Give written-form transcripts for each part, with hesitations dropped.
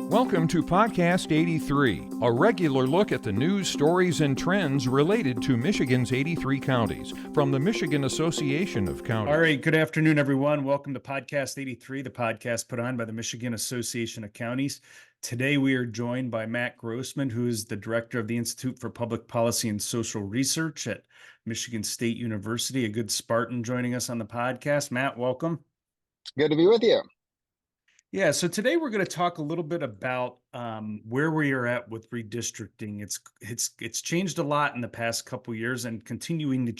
Welcome to Podcast 83, a regular look at the news, stories, and trends related to Michigan's 83 counties from the Michigan Association of Counties. All right, good afternoon, everyone. Welcome to Podcast 83, the podcast put on by the Michigan Association of Counties. Today, we are joined by Matt Grossman, who is the director of the Institute for Public Policy and Social Research at Michigan State University, a good Spartan joining us on the podcast. Matt, welcome. Good to be with you. Yeah, so today we're going to talk a little bit about where we are at with redistricting. It's changed a lot in the past couple of years and continuing to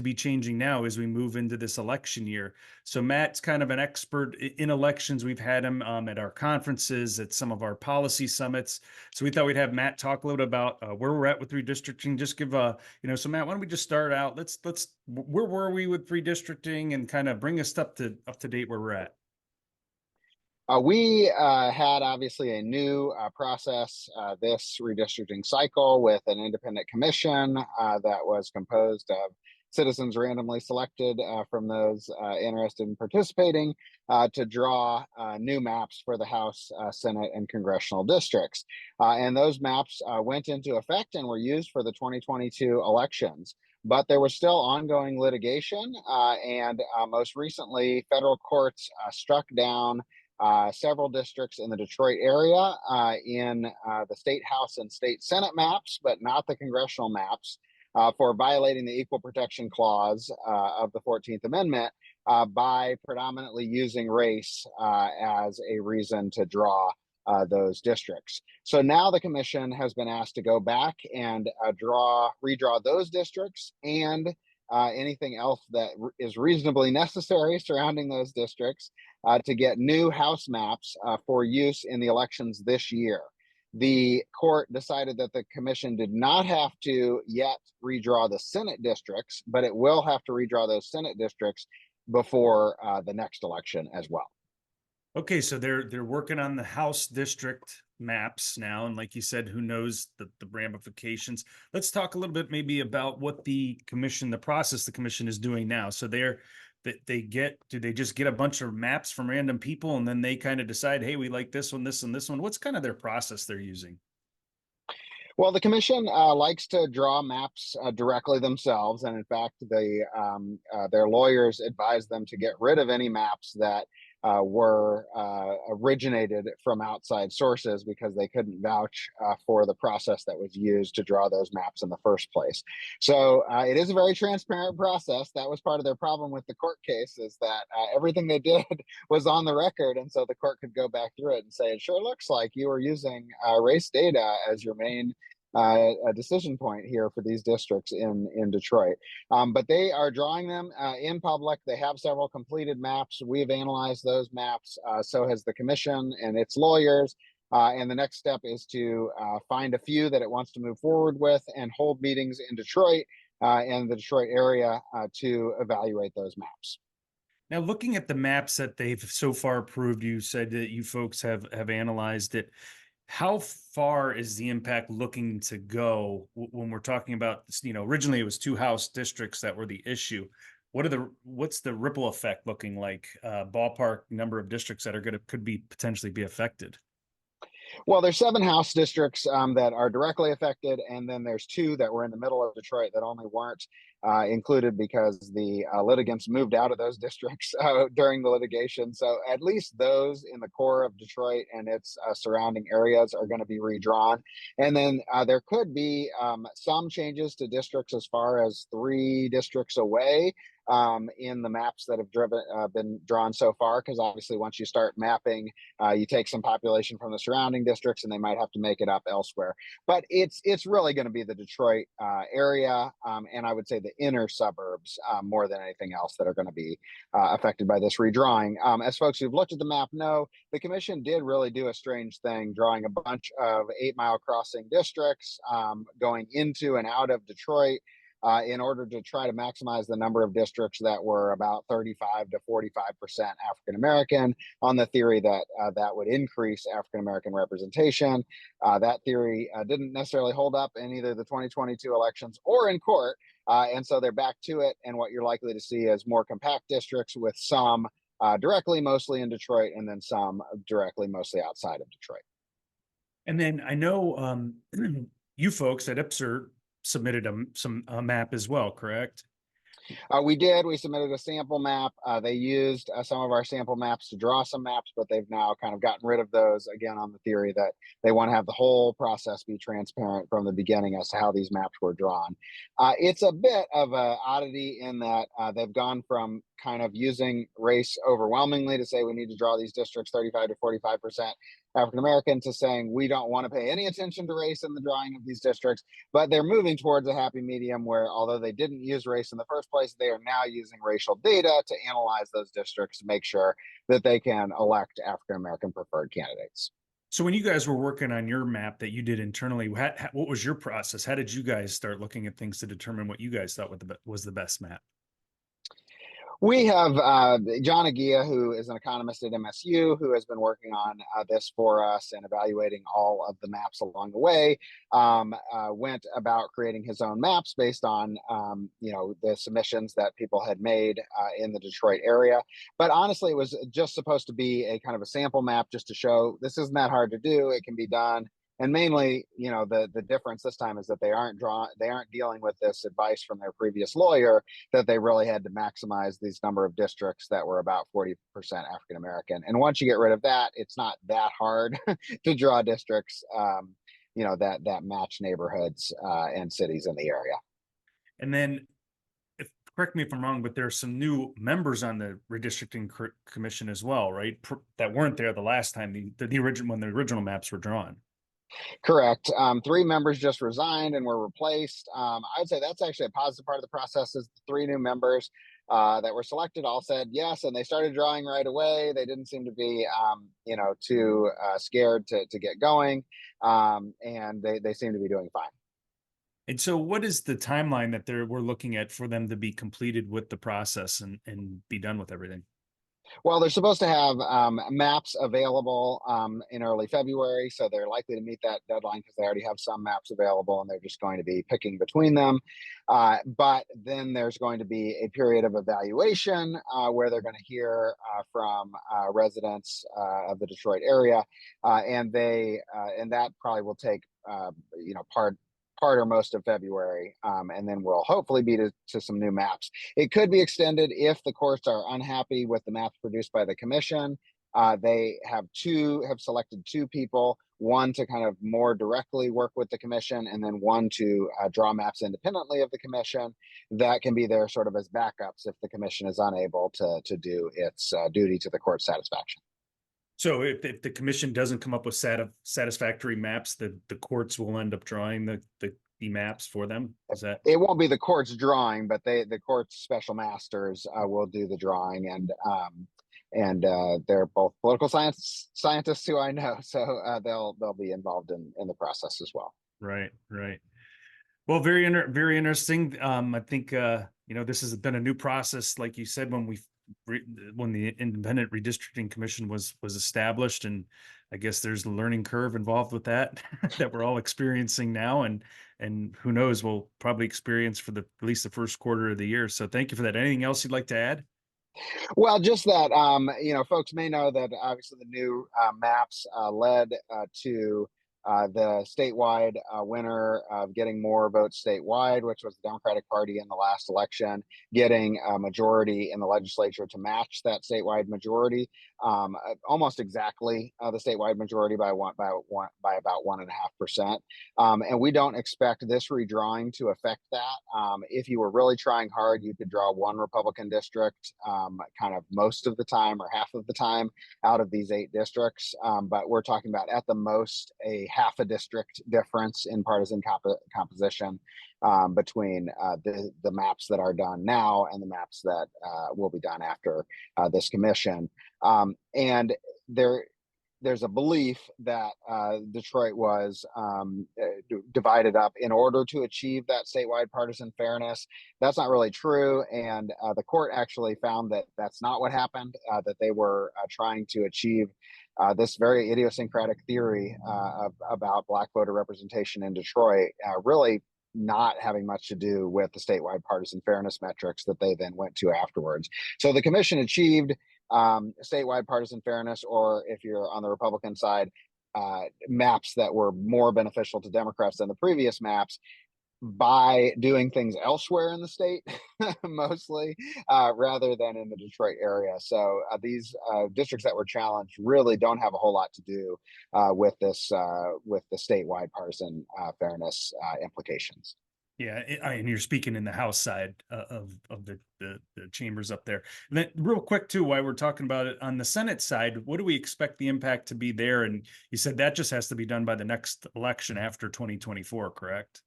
be changing now as we move into this election year. So Matt's kind of an expert in elections. We've had him at our conferences, at some of our policy summits. So we thought we'd have Matt talk a little bit about where we're at with redistricting. Just give so Matt, why don't we just start out? Where were we with redistricting and kind of bring us up to date where we're at? We had obviously a new process this redistricting cycle with an independent commission that was composed of citizens randomly selected from those interested in participating to draw new maps for the House, Senate, and congressional districts. And those maps went into effect and were used for the 2022 elections. But there was still ongoing litigation, and most recently, federal courts struck down several districts in the Detroit area in the state House and state Senate maps, but not the congressional maps, for violating the Equal Protection Clause of the 14th Amendment by predominantly using race as a reason to draw those districts. So now the commission has been asked to go back and redraw those districts and anything else that is reasonably necessary surrounding those districts to get new House maps for use in the elections this year. The court decided that the commission did not have to yet redraw the Senate districts, but it will have to redraw those Senate districts before the next election as well. Okay, so they're working on the House district maps now, and like you said, who knows the ramifications. Let's talk a little bit maybe about what the process the commission is doing now. So do they just get a bunch of maps from random people and then they kind of decide, hey, we like this one, this, and this one? What's kind of their process they're using? Well, the commission likes to draw maps directly themselves, and in fact, their lawyers advise them to get rid of any maps that were originated from outside sources because they couldn't vouch for the process that was used to draw those maps in the first place. So it is a very transparent process. That was part of their problem with the court case, is that everything they did was on the record, and so the court could go back through it and say, it sure looks like you were using race data as your main a decision point here for these districts in Detroit. But they are drawing them in public. They have several completed maps. We've analyzed those maps. So has the commission and its lawyers. And the next step is to find a few that it wants to move forward with and hold meetings in Detroit and the Detroit area to evaluate those maps. Now, looking at the maps that they've so far approved, you said that you folks have analyzed it. How far is the impact looking to go when we're talking about, originally it was 2 House districts that were the issue. What's the ripple effect looking like? Ballpark number of districts that could potentially be affected? Well, there's 7 House districts that are directly affected, and then there's 2 that were in the middle of Detroit that only weren't included because the litigants moved out of those districts during the litigation. So at least those in the core of Detroit and its surrounding areas are going to be redrawn. And then there could be some changes to districts as far as 3 districts away in the maps that have been drawn so far, because obviously once you start mapping, you take some population from the surrounding districts and they might have to make it up elsewhere. But it's really going to be the Detroit area, and I would say the inner suburbs more than anything else that are going to be affected by this redrawing. As folks who've looked at the map know, the commission did really do a strange thing, drawing a bunch of 8-mile crossing districts going into and out of Detroit in order to try to maximize the number of districts that were about 35 to 45% African American, on the theory that that would increase African American representation. That theory didn't necessarily hold up in either the 2022 elections or in court, and so they're back to it. And what you're likely to see is more compact districts with some directly, mostly in Detroit, and then some directly, mostly outside of Detroit. And then I know you folks at IPSR submitted a map as well, correct? We did. We submitted a sample map. They used some of our sample maps to draw some maps, but they've now kind of gotten rid of those, again, on the theory that they want to have the whole process be transparent from the beginning as to how these maps were drawn. It's a bit of an oddity in that they've gone from kind of using race overwhelmingly to say we need to draw these districts 35 to 45% African American, to saying we don't want to pay any attention to race in the drawing of these districts. But they're moving towards a happy medium where, although they didn't use race in the first place, they are now using racial data to analyze those districts to make sure that they can elect African American preferred candidates. So when you guys were working on your map that you did internally, what was your process? How did you guys start looking at things to determine what you guys thought was the best map? We have John Aguia, who is an economist at MSU, who has been working on this for us and evaluating all of the maps along the way. Went about creating his own maps based on the submissions that people had made in the Detroit area. But honestly, it was just supposed to be a kind of a sample map, just to show this isn't that hard to do. It can be done. And mainly, the difference this time is that they aren't dealing with this advice from their previous lawyer that they really had to maximize these number of districts that were about 40% African American. And once you get rid of that, it's not that hard to draw districts, that match neighborhoods and cities in the area. And then, correct me if I'm wrong, but there are some new members on the redistricting commission as well, right? That weren't there the last time when the original maps were drawn. Correct. 3 members just resigned and were replaced. I'd say that's actually a positive part of the process. Is the 3 new members that were selected all said yes, and they started drawing right away. They didn't seem to be, too scared to get going, and they seem to be doing fine. And so what is the timeline that we're looking at for them to be completed with the process and be done with everything? Well, they're supposed to have maps available in early February, so they're likely to meet that deadline because they already have some maps available and they're just going to be picking between them. But then there's going to be a period of evaluation where they're going to hear from residents of the Detroit area, and that probably will take part or most of February, and then we'll hopefully be to some new maps. It could be extended if the courts are unhappy with the maps produced by the commission. They have selected 2 people, one to kind of more directly work with the commission, and then one to draw maps independently of the commission that can be there sort of as backups if the commission is unable to do its duty to the court's satisfaction. So if the commission doesn't come up with satisfactory maps, the courts will end up drawing the maps for them? Is that? It won't be the court's drawing, but the court's special masters will do the drawing, and they're both political scientists who I know, so they'll be involved in the process as well. Right. Well, very interesting. I think this has been a new process, like you said, when the independent redistricting commission was established, and I guess there's a learning curve involved with that that we're all experiencing now, and who knows, we'll probably experience for at least the first quarter of the year. So thank you for that. Anything else you'd like to add? Well, just that folks may know that obviously the new maps led to the statewide winner of getting more votes statewide, which was the Democratic Party in the last election, getting a majority in the legislature to match that statewide majority, almost exactly the statewide majority by about 1.5%. And we don't expect this redrawing to affect that. If you were really trying hard, you could draw 1 Republican district kind of most of the time or half of the time out of these 8 districts. But we're talking about at the most a half a district difference in partisan composition between the maps that are done now and the maps that will be done after this commission. And there's a belief that Detroit was divided up in order to achieve that statewide partisan fairness. That's not really true, and the court actually found that that's not what happened, that they were trying to achieve this very idiosyncratic theory about Black voter representation in Detroit, really not having much to do with the statewide partisan fairness metrics that they then went to afterwards. So the commission achieved statewide partisan fairness, or if you're on the Republican side, maps that were more beneficial to Democrats than the previous maps by doing things elsewhere in the state, mostly, rather than in the Detroit area. So these districts that were challenged really don't have a whole lot to do with this, with the statewide partisan fairness implications. Yeah, and you're speaking in the House side of the chambers up there. And then, real quick too, while we're talking about it on the Senate side, what do we expect the impact to be there? And you said that just has to be done by the next election after 2024, correct?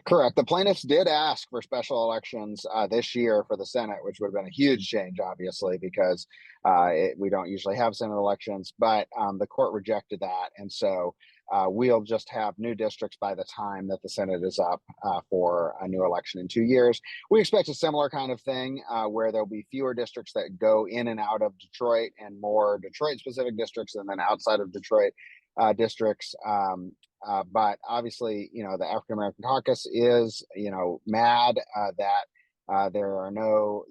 Correct. The plaintiffs did ask for special elections this year for the Senate, which would have been a huge change, obviously, because we don't usually have Senate elections. But the court rejected that, and so we'll just have new districts by the time that the Senate is up for a new election in 2 years. We expect a similar kind of thing where there'll be fewer districts that go in and out of Detroit, and more Detroit-specific districts, and then outside of Detroit districts. But obviously, the African American Caucus is, mad that there are no,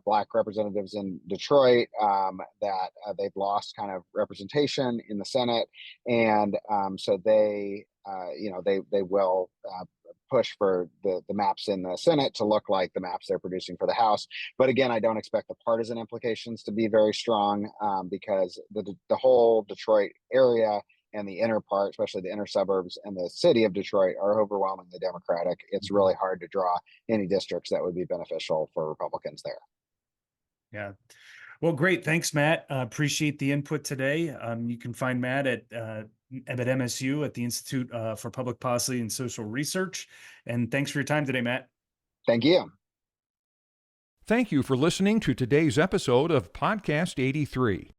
Black representatives in Detroit, that they've lost kind of representation in the Senate, and so they will push for the maps in the Senate to look like the maps they're producing for the House. But again, I don't expect the partisan implications to be very strong, because the whole Detroit area and the inner part, especially the inner suburbs and the city of Detroit, are overwhelmingly Democratic. It's really hard to draw any districts that would be beneficial for Republicans there. Yeah. Well, great. Thanks, Matt. Appreciate the input today. You can find Matt at MSU at the Institute for Public Policy and Social Research. And thanks for your time today, Matt. Thank you. Thank you for listening to today's episode of Podcast 83.